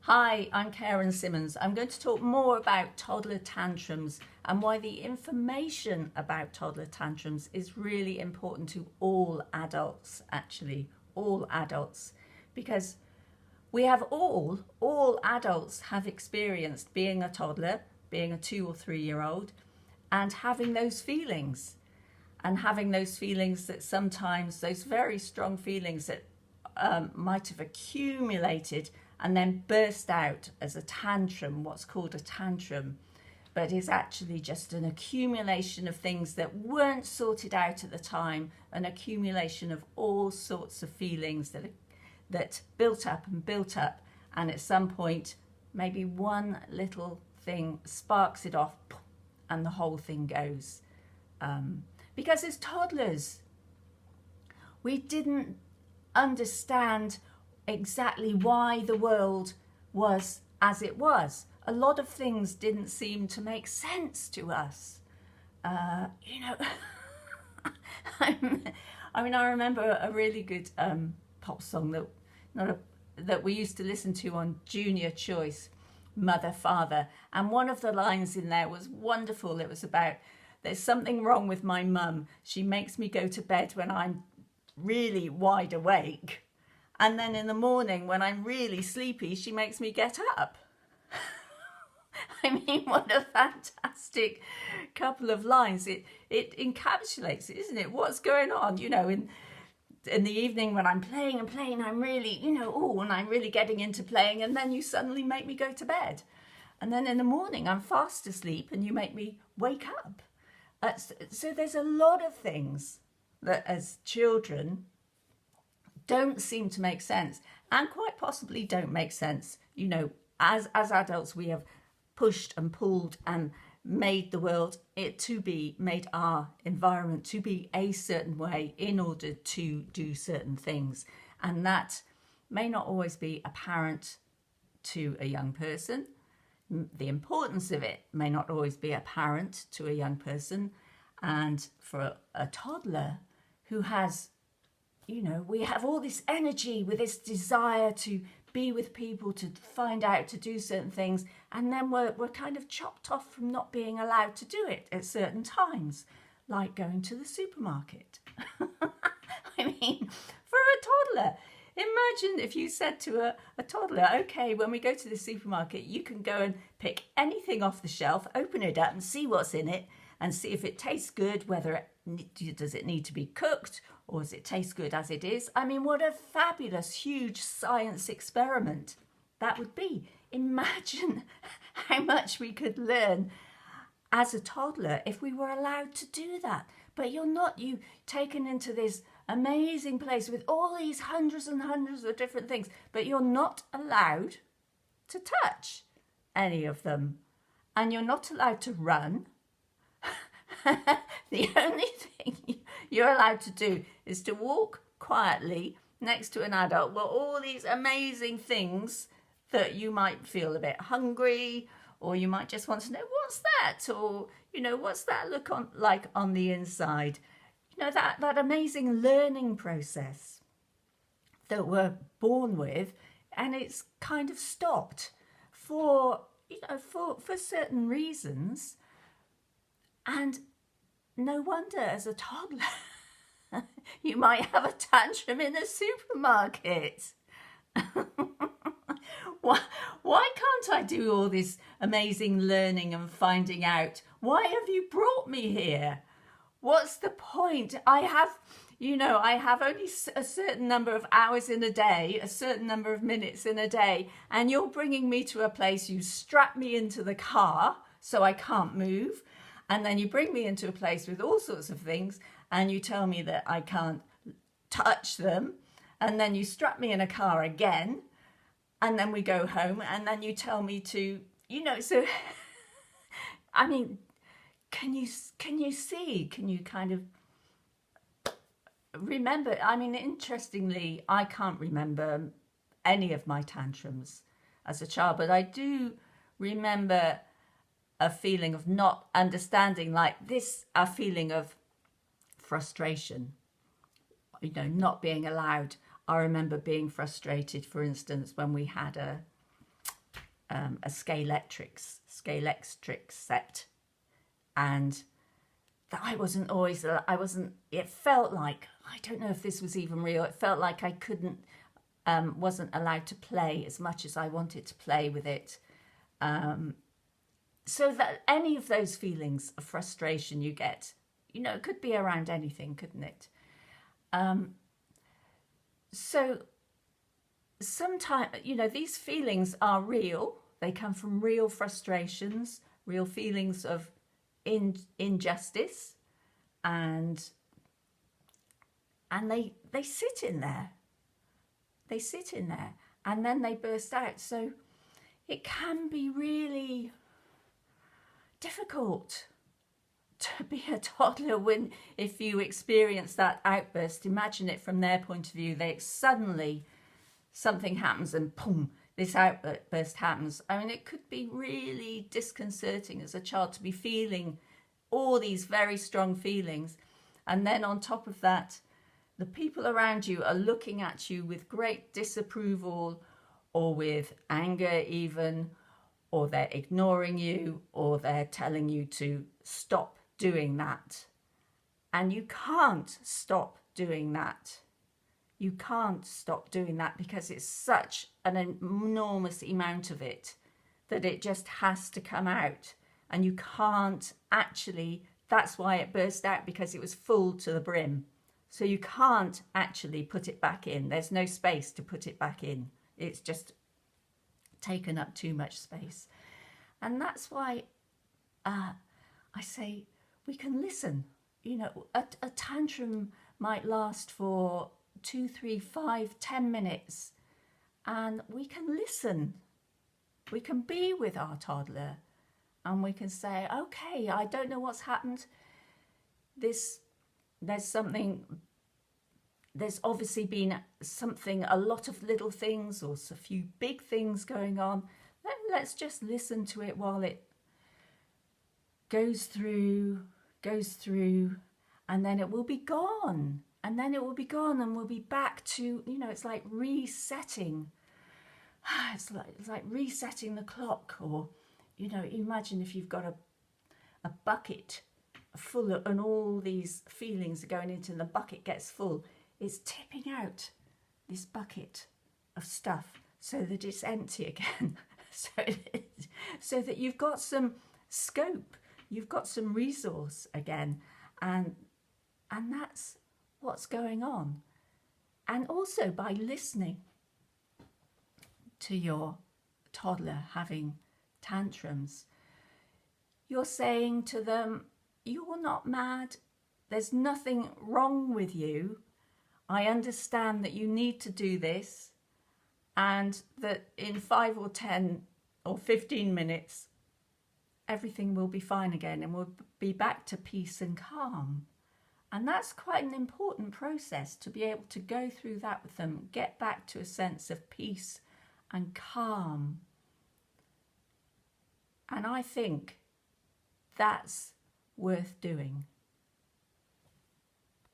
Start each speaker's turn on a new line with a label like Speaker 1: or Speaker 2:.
Speaker 1: Hi, I'm Karen Simmons. I'm going to talk more about toddler tantrums and why the information about toddler tantrums is really important to all adults, actually, all adults, because we have all adults have experienced being a toddler, being a 2 or 3 year old, and having those feelings. And having those feelings that sometimes, those very strong feelings that might have accumulated and then burst out as a tantrum, what's called a tantrum, but is actually just an accumulation of things that weren't sorted out at the time, an accumulation of all sorts of feelings that built up and built up, and at some point, maybe one little thing sparks it off, and the whole thing goes. Because as toddlers, we didn't understand exactly why the world was as it was. A lot of things didn't seem to make sense to us. I remember a really good pop song that we used to listen to on Junior Choice, Mother, Father. And one of the lines in there was wonderful. It was about, there's something wrong with my mum. She makes me go to bed when I'm really wide awake. And then in the morning when I'm really sleepy, she makes me get up. I mean, what a fantastic couple of lines. It encapsulates it, isn't it? What's going on, in the evening when I'm playing and playing, I'm really, and I'm really getting into playing, and then you suddenly make me go to bed. And then in the morning, I'm fast asleep and you make me wake up. So there's a lot of things that as children don't seem to make sense, and quite possibly don't make sense. As adults, we have pushed and pulled and made the world made our environment to be a certain way in order to do certain things. And that may not always be apparent to a young person. The importance of it may not always be apparent to a young person. And for a toddler who has, we have all this energy with this desire to be with people, to find out, to do certain things, and then we're kind of chopped off from not being allowed to do it at certain times, like going to the supermarket. I mean, for a toddler, imagine if you said to a toddler, okay, when we go to the supermarket, you can go and pick anything off the shelf, open it up and see what's in it, and see if it tastes good, does it need to be cooked, or does it taste good as it is? I mean, what a fabulous, huge science experiment that would be. Imagine how much we could learn as a toddler if we were allowed to do that. But you're not. You taken into this amazing place with all these hundreds and hundreds of different things, but you're not allowed to touch any of them. And you're not allowed to run. The only thing you're allowed to do is to walk quietly next to an adult with all these amazing things that you might feel a bit hungry, or you might just want to know, what's that? Or, what's that look like on the inside? That amazing learning process that we're born with, and it's kind of stopped for certain reasons. And no wonder as a toddler you might have a tantrum in a supermarket. Why can't I do all this amazing learning and finding out? Why have you brought me here? What's the point? I have only a certain number of hours in a day, a certain number of minutes in a day, and you're bringing me to a place, you strap me into the car so I can't move. And then you bring me into a place with all sorts of things and you tell me that I can't touch them. And then you strap me in a car again. And then we go home and then you tell me to, so, I mean, can you see, can you kind of remember? I mean, interestingly, I can't remember any of my tantrums as a child, but I do remember a feeling of not understanding, like this, a feeling of frustration, not being allowed. I remember being frustrated, for instance, when we had a Scalextric set, and that I wasn't, it felt like, I don't know if this was even real, it felt like I wasn't allowed to play as much as I wanted to play with it. So that any of those feelings of frustration you get, it could be around anything, couldn't it? So sometimes, these feelings are real. They come from real frustrations, real feelings of injustice, and they sit in there. They sit in there, and then they burst out. So it can be really difficult to be a toddler if you experience that outburst. Imagine it from their point of view. Suddenly something happens and boom, this outburst happens. I mean, it could be really disconcerting as a child to be feeling all these very strong feelings, and then on top of that, the people around you are looking at you with great disapproval, or with anger even, or they're ignoring you, or they're telling you to stop doing that. And you can't stop doing that. You can't stop doing that because it's such an enormous amount of it that it just has to come out. And you can't actually, that's why it burst out, because it was full to the brim. So you can't actually put it back in. There's no space to put it back in. It's just taken up too much space. And that's why I say we can listen. A tantrum might last for 2, 3, 5, 10 minutes, and we can listen. We can be with our toddler, and we can say, okay, I don't know what's happened. There's obviously been something, a lot of little things or a few big things going on. Let's just listen to it while it goes through, and then it will be gone. And then it will be gone, and we'll be back to, it's like resetting. It's like resetting the clock. Or, imagine if you've got a bucket full of, and all these feelings are going into, and the bucket gets full. It's tipping out this bucket of stuff so that it's empty again. so that you've got some scope, you've got some resource again, and that's what's going on. And also, by listening to your toddler having tantrums, you're saying to them, you're not mad, there's nothing wrong with you. I understand that you need to do this, and that in 5 or 10 or 15 minutes, everything will be fine again, and we'll be back to peace and calm. And that's quite an important process, to be able to go through that with them, get back to a sense of peace and calm. And I think that's worth doing.